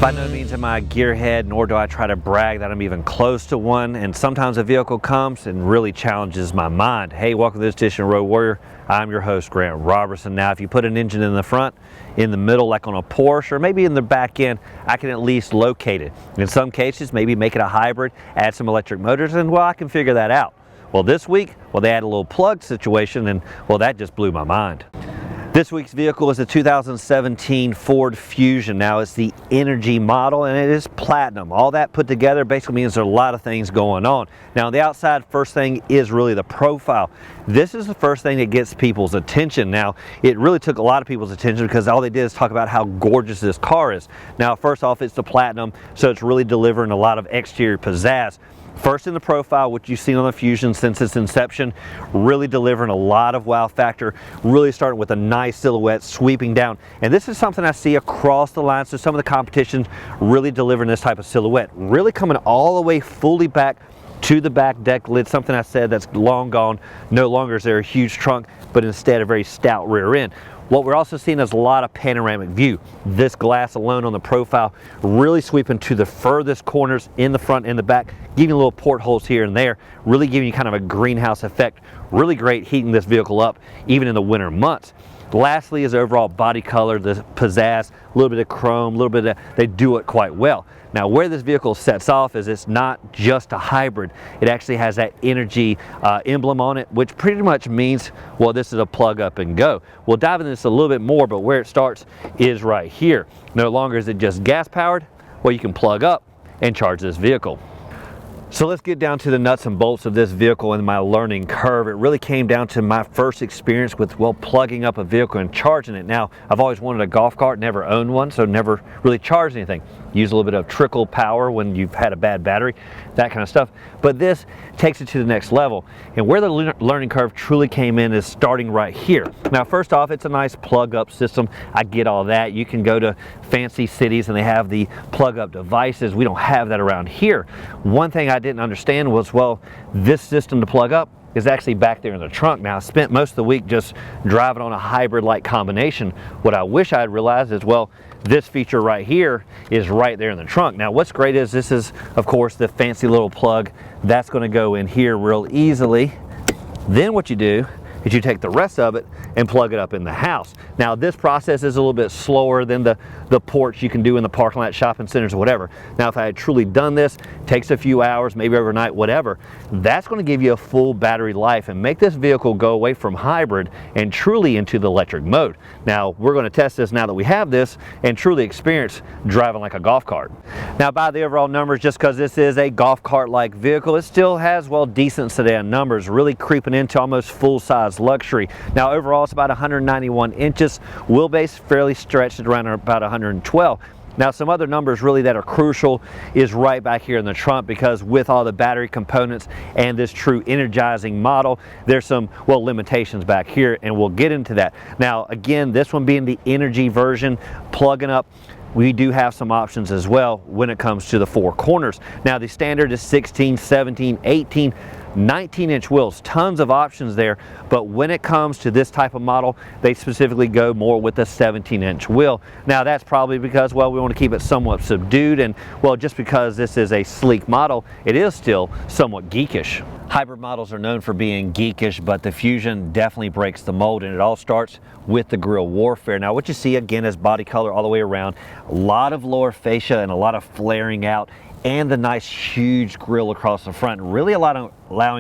By no means am I a gearhead, nor do I try to brag that I'm even close to one, and sometimes a vehicle comes and really challenges my mind. Hey, welcome to this edition of Road Warrior. I'm your host, Grant Robertson. Now, if you put an engine in the front, in the middle, like on a Porsche, or maybe in the back end, I can at least locate it. In some cases, maybe make it a hybrid, add some electric motors, and well, I can figure that out. Well, this week, they had a little plug situation, and well, that just blew my mind. This week's vehicle is a 2017 Ford Fusion. Now, it's the Energy model, and it is platinum. All that put together basically means there are a lot of things going on. Now, on the outside, first thing is really the profile. This is the first thing that gets people's attention. Now, it really took a lot of people's attention because all they did is talk about how gorgeous this car is. Now, first off, it's the platinum, so it's really delivering a lot of exterior pizzazz. First in the profile, which you've seen on the Fusion since its inception, really delivering a lot of wow factor, really starting with a nice silhouette sweeping down. And this is something I see across the line, so some of the competition really delivering this type of silhouette. Really coming all the way fully back to the back deck lid, something I said that's long gone. No longer is there a huge trunk, but instead a very stout rear end. What we're also seeing is a lot of panoramic view. This glass alone on the profile really sweeping to the furthest corners in the front and the back, giving you little portholes here and there, really giving you kind of a greenhouse effect. Really great heating this vehicle up, even in the winter months. Lastly is overall body color, the pizzazz, a little bit of chrome, a little bit of, they do it quite well. Now, where this vehicle sets off is it's not just a hybrid. It actually has that Energy emblem on it, which pretty much means, well, this is a plug up and go. We'll dive into this a little bit more, but where it starts is right here. No longer is it just gas powered, well, you can plug up and charge this vehicle. So let's get down to the nuts and bolts of this vehicle and my learning curve. It really came down to my first experience with, well, plugging up a vehicle and charging it. Now, I've always wanted a golf cart, never owned one, so never really charged anything. Use a little bit of trickle power when you've had a bad battery, that kind of stuff. But this takes it to the next level. And where the learning curve truly came in is starting right here. Now, first off, it's a nice plug-up system. I get all that. You can go to fancy cities and they have the plug-up devices. We don't have that around here. One thing I didn't understand was, well, this system to plug up is actually back there in the trunk. Now, I spent most of the week just driving on a hybrid-like combination. What I wish I had realized is, well, this feature right here is right there in the trunk. Now, what's great is this is, of course, the fancy little plug that's going to go in here real easily. Then what you do is you take the rest of it and plug it up in the house. Now, this process is a little bit slower than the ports you can do in the parking lot, shopping centers, or whatever. Now, if I had truly done this, takes a few hours, maybe overnight, whatever, that's going to give you a full battery life and make this vehicle go away from hybrid and truly into the electric mode. Now, we're going to test this now that we have this and truly experience driving like a golf cart. Now, by the overall numbers, just because this is a golf cart-like vehicle, it still has, well, decent sedan numbers, really creeping into almost full-size luxury. Now, overall, it's about 191 inches. Wheelbase fairly stretched at around about 112. Now, some other numbers really that are crucial is right back here in the trunk, because with all the battery components and this true energizing model, there's some, well, limitations back here, and we'll get into that. Now, again, this one being the Energy version, plugging up, we do have some options as well when it comes to the four corners. Now, the standard is 16, 17, 18, 19-inch wheels, tons of options there, but when it comes to this type of model, they specifically go more with a 17-inch wheel. Now, that's probably because, well, we want to keep it somewhat subdued, and, well, just because this is a sleek model, it is still somewhat geekish. Hybrid models are known for being geekish, but the Fusion definitely breaks the mold, and it all starts with the grille warfare. Now, what you see again is body color all the way around, a lot of lower fascia and a lot of flaring out, and the nice huge grille across the front, really allowing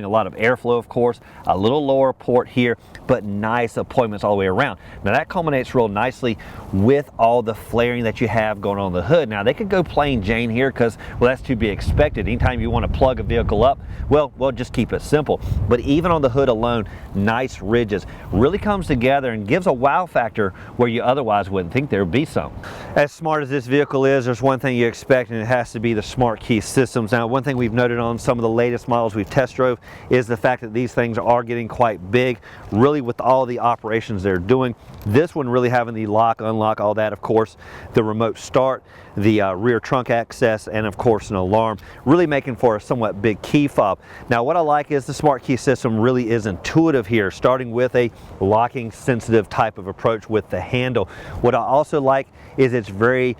a lot of airflow, of course, a little lower port here, but nice appointments all the way around. Now, that culminates real nicely with all the flaring that you have going on the hood. Now, they could go plain Jane here because, well, that's to be expected. Anytime you want to plug a vehicle up, well, just keep it simple. But even on the hood alone, nice ridges, really comes together and gives a wow factor where you otherwise wouldn't think there would be some. As smart as this vehicle is, there's one thing you expect, and it has to be the smart key systems. Now, one thing we've noted on some of the latest models we've test drove is the fact that these things are getting quite big, really with all the operations they're doing. This one really having the lock, unlock, all that, of course, the remote start, the rear trunk access, and of course an alarm, really making for a somewhat big key fob. Now what I like is the smart key system really is intuitive here, starting with a locking sensitive type of approach with the handle. What I also like is it's very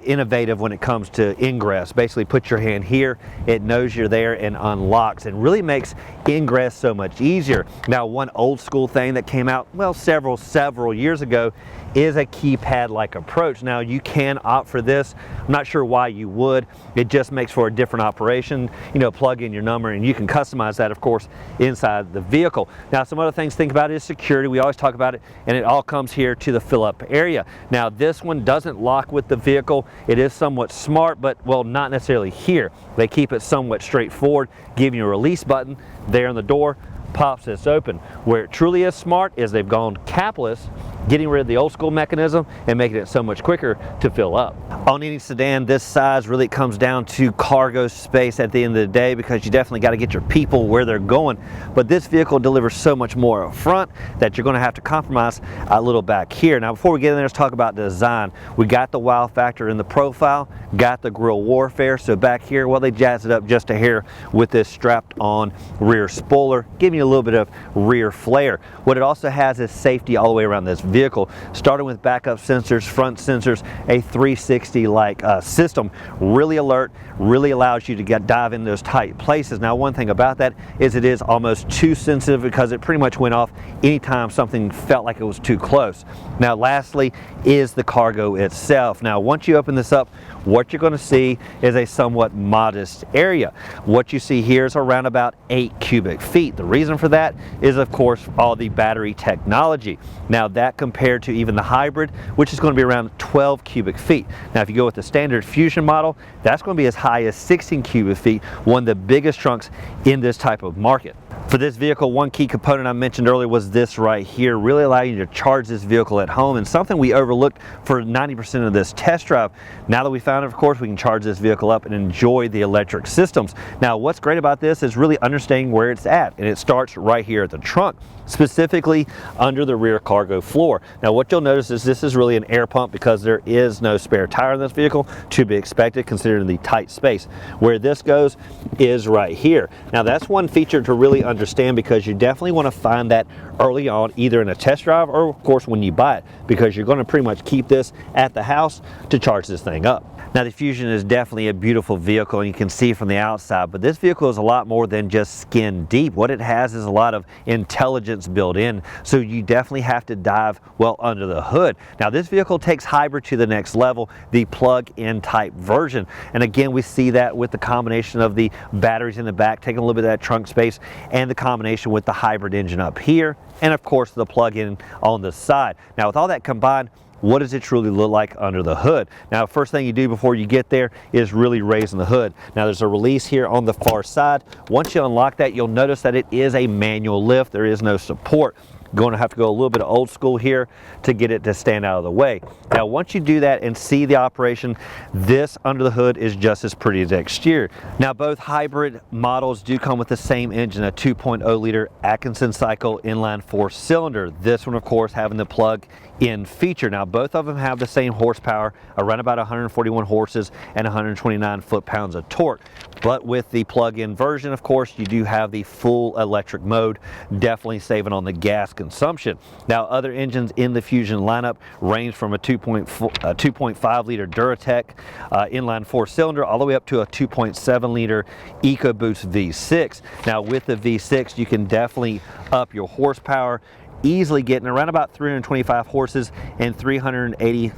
innovative when it comes to ingress. Basically put your hand here, it knows you're there and unlocks, and really makes ingress so much easier. Now one old school thing that came out, well, several years ago is a keypad like approach. Now you can opt for this. I'm not sure why you would. It just makes for a different operation. You know, plug in your number and you can customize that, of course, inside the vehicle. Now some other things to think about is security. We always talk about it, and it all comes here to the fill up area. Now this one doesn't lock with the vehicle. It is somewhat smart, but well, not necessarily here. They keep it somewhat straightforward, giving you a release button there on the door, pops this open. Where it truly is smart is they've gone capless, getting rid of the old school mechanism and making it so much quicker to fill up. On any sedan this size, really it comes down to cargo space at the end of the day, because you definitely got to get your people where they're going. But this vehicle delivers so much more up front that you're going to have to compromise a little back here. Now before we get in there, let's talk about design. We got the wow factor in the profile, got the grille warfare. So back here, well, they jazz it up just a hair with this strapped on rear spoiler, giving you a little bit of rear flare. What it also has is safety all the way around this vehicle, starting with backup sensors, front sensors, a 360 like system, really alert, really allows you to dive in those tight places. Now one thing about that is it is almost too sensitive, because it pretty much went off anytime something felt like it was too close. Now lastly is the cargo itself. Now once you open this up, what you're going to see is a somewhat modest area. What you see here is around about 8 cubic feet. The reason for that is, of course, all the battery technology. Now that compared to even the hybrid, which is going to be around 12 cubic feet. Now if you go with the standard Fusion model, that's going to be as high as 16 cubic feet, one of the biggest trunks in this type of market. For this vehicle, one key component I mentioned earlier was this right here, really allowing you to charge this vehicle at home, and something we overlooked for 90% of this test drive. Now that we found it, of course, we can charge this vehicle up and enjoy the electric systems. Now what's great about this is really understanding where it's at, and it starts right here at the trunk, specifically under the rear cargo floor. Now what you'll notice is this is really an air pump, because there is no spare tire in this vehicle, to be expected considering the tight space. Where this goes is right here. Now that's one feature to really understand, because you definitely want to find that early on, either in a test drive or of course when you buy it, because you're going to pretty much keep this at the house to charge this thing up. Now the Fusion is definitely a beautiful vehicle, and you can see from the outside, but this vehicle is a lot more than just skin deep. What it has is a lot of intelligence built in, so you definitely have to dive well under the hood. Now this vehicle takes hybrid to the next level, the plug-in type version, and again we see that with the combination of the batteries in the back taking a little bit of that trunk space, and the combination with the hybrid engine up here, and of course the plug-in on the side. Now with all that combined, what does it truly look like under the hood? Now first thing you do before you get there is really raising the hood. Now there's a release here on the far side. Once you unlock that, you'll notice that it is a manual lift. There is no support. Going to have to go a little bit old school here to get it to stand out of the way. Now once you do that and see the operation, this under the hood is just as pretty as the exterior. Now both hybrid models do come with the same engine, a 2.0 liter Atkinson cycle inline 4-cylinder. This one of course having the plug-in feature. Now both of them have the same horsepower, around about 141 horses and 129 foot-pounds of torque. But with the plug-in version, of course, you do have the full electric mode, definitely saving on the gas consumption. Now other engines in the Fusion lineup range from a 2.5 liter Duratec inline 4-cylinder all the way up to a 2.7 liter EcoBoost V6. Now with the V6 you can definitely up your horsepower, easily getting around about 325 horses and 380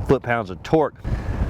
foot-pounds of torque.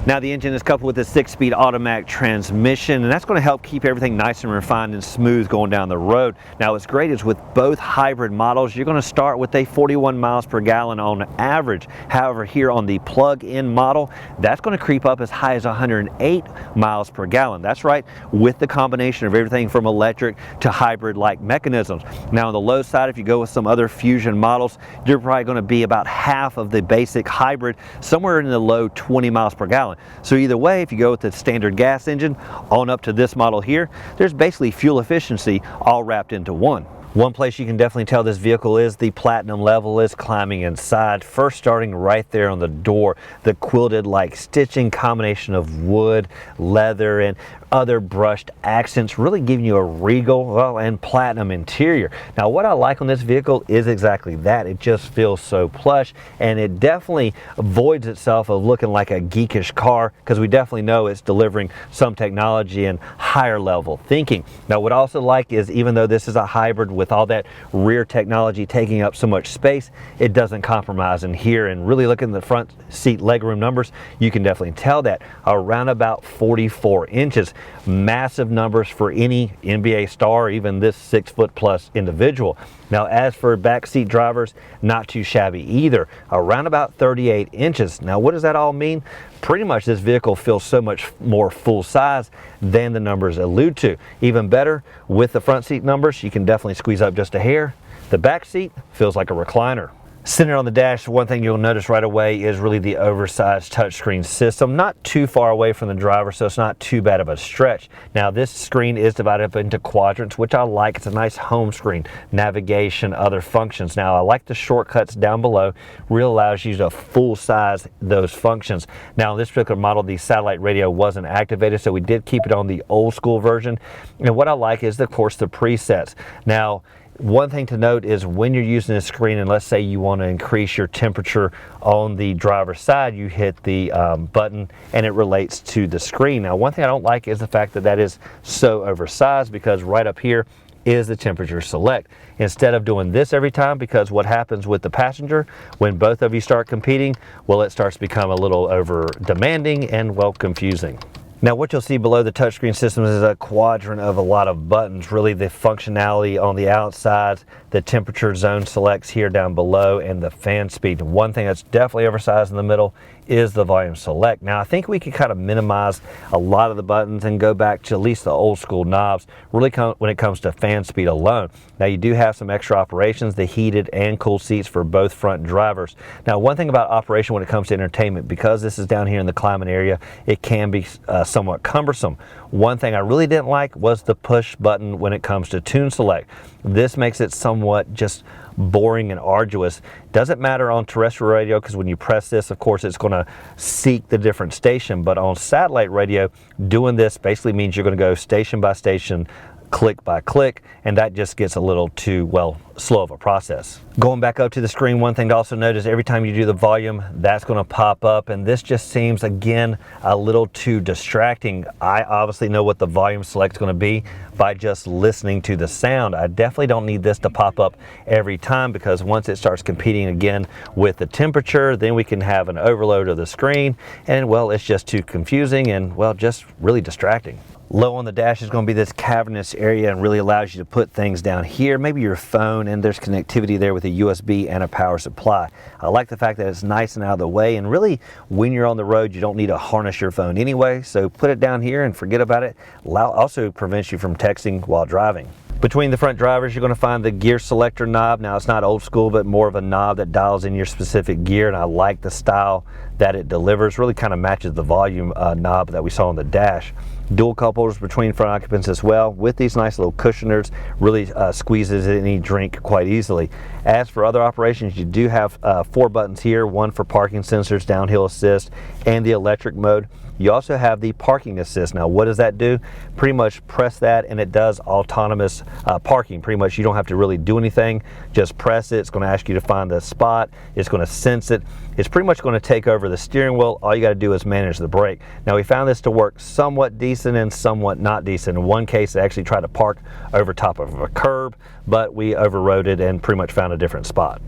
Now the engine is coupled with a 6-speed automatic transmission, and that's going to help keep everything nice and refined and smooth going down the road. Now what's great is with both hybrid models, you're going to start with a 41 miles per gallon on average. However, here on the plug-in model, that's going to creep up as high as 108 miles per gallon. That's right, with the combination of everything from electric to hybrid-like mechanisms. Now on the low side, if you go with some other Fusion models, you're probably going to be about half of the basic hybrid, somewhere in the low 20 miles per gallon. silent. So either way, if you go with the standard gas engine on up to this model here, there's basically fuel efficiency all wrapped into one. One place you can definitely tell this vehicle is the platinum level is climbing inside. First starting right there on the door, the quilted like stitching combination of wood, leather, and other brushed accents really giving you a regal and platinum interior. Now what I like on this vehicle is exactly that. It just feels so plush, and it definitely avoids itself of looking like a geekish car, because we definitely know it's delivering some technology and higher level thinking. Now what I also like is, even though this is a hybrid with all that rear technology taking up so much space, it doesn't compromise in here. And really looking at the front seat legroom numbers, you can definitely tell that around about 44 inches. Massive numbers for any NBA star, even this 6-foot+ individual. Now as for backseat drivers, not too shabby either, around about 38 inches. Now what does that all mean? Pretty much this vehicle feels so much more full size than the numbers allude to. Even better, with the front seat numbers, you can definitely squeeze up just a hair. The back seat feels like a recliner. Centered on the dash, one thing you'll notice right away is really the oversized touchscreen system. Not too far away from the driver, so it's not too bad of a stretch. Now this screen is divided up into quadrants, which I like. It's a nice home screen, navigation, other functions. Now I like the shortcuts down below. Really allows you to full size those functions. Now in this particular model, the satellite radio wasn't activated, so we did keep it on the old school version. And what I like is, of course, the presets. Now one thing to note is when you're using this screen, and let's say you want to increase your temperature on the driver's side, you hit the button and it relates to the screen. Now one thing I don't like is the fact that that is so oversized, because right up here is the temperature select. Instead of doing this every time, because what happens with the passenger when both of you start competing, well, it starts to become a little over demanding and well confusing. Now what you'll see below the touchscreen system is a quadrant of a lot of buttons. Really the functionality on the outside, the temperature zone selects here down below, and the fan speed. One thing that's definitely oversized in the middle is the volume select. Now I think we could kind of minimize a lot of the buttons and go back to at least the old school knobs really when it comes to fan speed alone. Now you do have some extra operations, the heated and cooled seats for both front drivers. Now one thing about operation when it comes to entertainment, because this is down here in the climate area, it can be somewhat cumbersome. One thing I really didn't like was the push button when it comes to tune select. This makes it somewhat just boring and arduous. Doesn't matter on terrestrial radio, because when you press this, of course, it's going to seek the different station. But on satellite radio, doing this basically means you're going to go station by station, click by click, and that just gets a little too, well, slow of a process. Going back up to the screen, one thing to also note is every time you do the volume, that's going to pop up, and this just seems, again, a little too distracting. I obviously know what the volume select is going to be by just listening to the sound. I definitely don't need this to pop up every time, because once it starts competing again with the temperature, then we can have an overload of the screen, and well, it's just too confusing and, well, just really distracting. Low on the dash is going to be this cavernous area, and really allows you to put things down here, maybe your phone, and there's connectivity there with a USB and a power supply. I like the fact that it's nice and out of the way, and really when you're on the road you don't need to harness your phone anyway, so put it down here and forget about it. Also prevents you from texting while driving. Between the front drivers, you're going to find the gear selector knob. Now it's not old school, but more of a knob that dials in your specific gear, and I like the style that it delivers. Really kind of matches the volume knob that we saw on the dash. Dual cup holders between front occupants as well, with these nice little cushioners. Really squeezes any drink quite easily. As for other operations, you do have 4 buttons here, one for parking sensors, downhill assist, and the electric mode. You also have the parking assist. Now what does that do? Pretty much press that and it does autonomous parking. Pretty much you don't have to really do anything, just press it. It's going to ask you to find the spot, it's going to sense it. It's pretty much going to take over the steering wheel. All you got to do is manage the brake. Now we found this to work somewhat decent and somewhat not decent. In one case I actually tried to park over top of a curb, but we overrode it and pretty much found a different spot.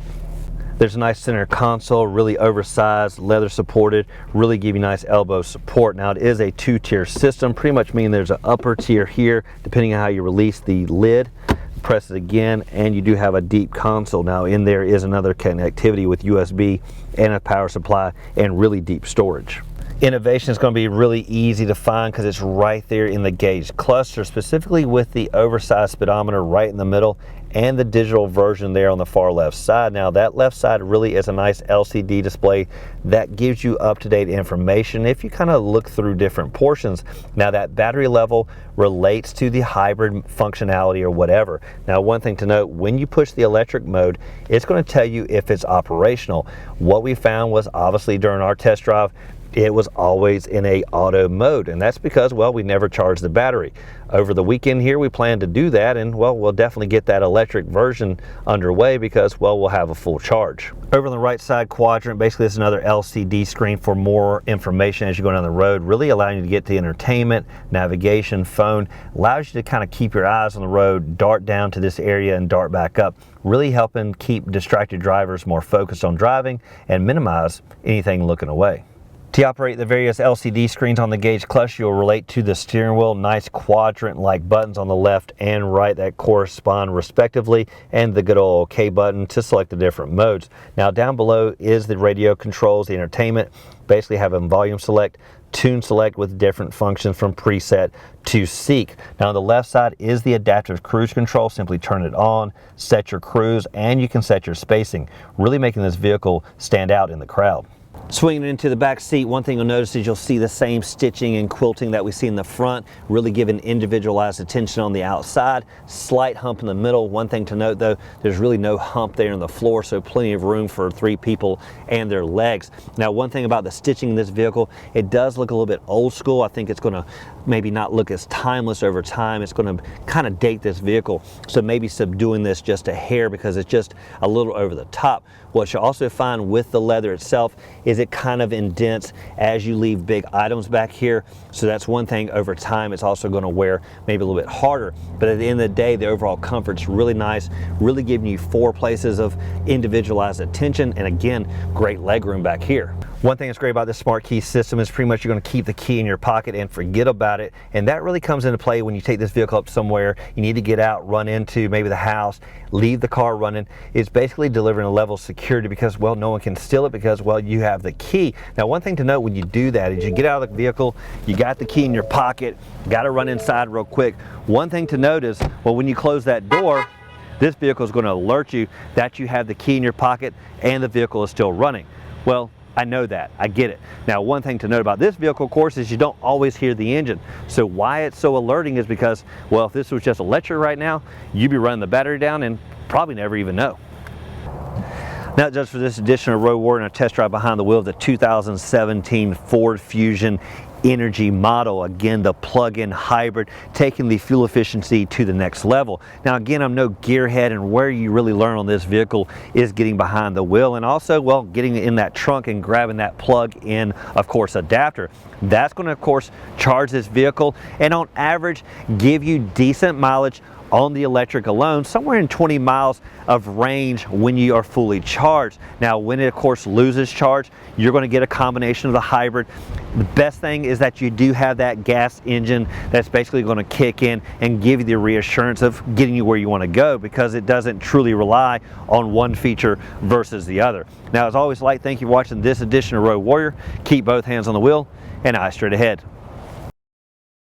There's a nice center console, really oversized, leather supported, really give you nice elbow support. Now it is a 2-tier system, pretty much meaning there's an upper tier here, depending on how you release the lid. Press it again, and you do have a deep console. Now in there is another connectivity with USB and a power supply and really deep storage. Innovation is going to be really easy to find because it's right there in the gauge cluster, specifically with the oversized speedometer right in the middle and the digital version there on the far left side. Now that left side really is a nice LCD display that gives you up-to-date information if you kind of look through different portions. Now that battery level relates to the hybrid functionality or whatever. Now one thing to note, when you push the electric mode, it's going to tell you if it's operational. What we found was obviously during our test drive, it was always in a auto mode, and that's because, well, we never charged the battery. Over the weekend here, we plan to do that, and well, we'll definitely get that electric version underway because, well, we'll have a full charge. Over on the right side quadrant, basically this is another LCD screen for more information as you go down the road, really allowing you to get to entertainment, navigation, phone, allows you to kind of keep your eyes on the road, dart down to this area and dart back up, really helping keep distracted drivers more focused on driving and minimize anything looking away. To operate the various LCD screens on the gauge cluster, you'll relate to the steering wheel, nice quadrant-like buttons on the left and right that correspond respectively, and the good old OK button to select the different modes. Now down below is the radio controls, the entertainment, basically having volume select, tune select with different functions from preset to seek. Now on the left side is the adaptive cruise control. Simply turn it on, set your cruise, and you can set your spacing, really making this vehicle stand out in the crowd. Swinging into the back seat, one thing you'll notice is you'll see the same stitching and quilting that we see in the front, really giving individualized attention on the outside. Slight hump in the middle. One thing to note though, there's really no hump there in the floor, so plenty of room for 3 people and their legs. Now one thing about the stitching in this vehicle, it does look a little bit old school. I think it's going to maybe not look as timeless over time. It's going to kind of date this vehicle, so maybe subduing this just a hair because it's just a little over the top. What you'll also find with the leather itself is it kind of indents as you leave big items back here. So that's one thing. Over time, it's also going to wear maybe a little bit harder. But at the end of the day, the overall comfort's really nice, really giving you 4 places of individualized attention. And again, great legroom back here. One thing that's great about this smart key system is pretty much you're going to keep the key in your pocket and forget about it. And that really comes into play when you take this vehicle up somewhere, you need to get out, run into maybe the house, leave the car running. It's basically delivering a level of security because, well, no one can steal it because, well, you have the key. Now, one thing to note when you do that is you get out of the vehicle, you got the key in your pocket, got to run inside real quick. One thing to note is, well, when you close that door, this vehicle is going to alert you that you have the key in your pocket and the vehicle is still running. Well, I know that, I get it. Now one thing to note about this vehicle, of course, is you don't always hear the engine. So why it's so alerting is because, well, if this was just electric right now, you'd be running the battery down and probably never even know. Now just for this edition of Road Warrior and a test drive behind the wheel of the 2017 Ford Fusion Energy model. Again, the plug-in hybrid, taking the fuel efficiency to the next level. Now again, I'm no gearhead, and where you really learn on this vehicle is getting behind the wheel and also, well, getting in that trunk and grabbing that plug-in, of course, adapter. That's going to, of course, charge this vehicle and on average give you decent mileage on the electric alone, somewhere in 20 miles of range when you are fully charged. Now, when it, of course, loses charge, you're going to get a combination of the hybrid. The best thing is that you do have that gas engine that's basically going to kick in and give you the reassurance of getting you where you want to go because it doesn't truly rely on one feature versus the other. Now, as always, thank you for watching this edition of Road Warrior. Keep both hands on the wheel and eyes straight ahead.